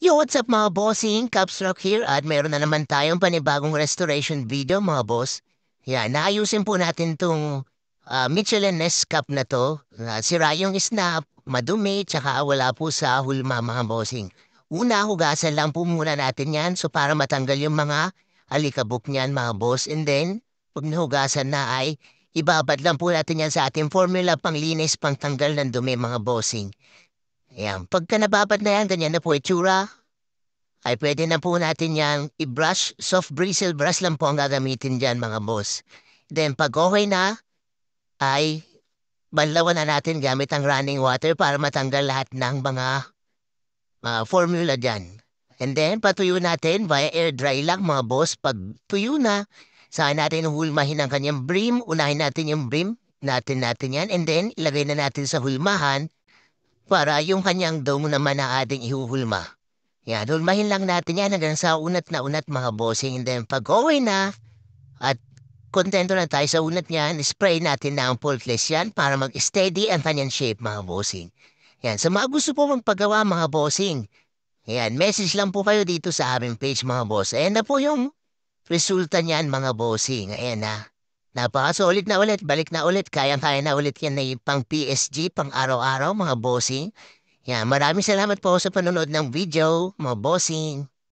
Yo, what's up mga bossing? Caps Rock here at meron na naman tayong panibagong restoration video mga boss. Yan, naayusin po natin tong Michelin Nest Cup na to. Sira yung snap, madumi, tsaka wala po sa hulma mga bossing. Una, hugasan lang po muna natin yan so para matanggal yung mga alikabok niyan mga boss. And then, pag nahugasan na ay ibabad lang po natin yan sa ating formula panglinis pangtanggal ng dumi mga bossing. Ayan, pagka nababad na yan, ganyan na po itsura ay pwede na po natin yang i-brush. Soft bristle brush lang po ang gagamitin dyan mga boss. Then pag okay na, ay banlawan na natin gamit ang running water para matanggal lahat ng mga formula dyan. And then patuyo natin via air dry lang mga boss. Pag tuyo na, saan natin hulmahin ang kanyang brim. Unahin natin yung brim. Natin yan. And then ilagay na natin sa hulmahan para yung kanyang dome naman na ating ihuhulma. Yan, hulmahin lang natin yan hanggang sa unat na unat mga bossing. And then pag okay na at kontento na tayo sa unat niyan, spray natin na ang faultless yan para mag-steady ang kanyang shape mga bossing. Yan, sa mga gusto po magpagawa mga bossing, yan, message lang po kayo dito sa aming page mga boss. Ayan na po yung resulta niyan mga bossing. Ayan na. Napaka-solid na ulit, balik na ulit, kayang-kaya na ulit yan na yung pang PSG, pang araw-araw mga bossing. Yan, maraming salamat po sa panonood ng video, mga bossing.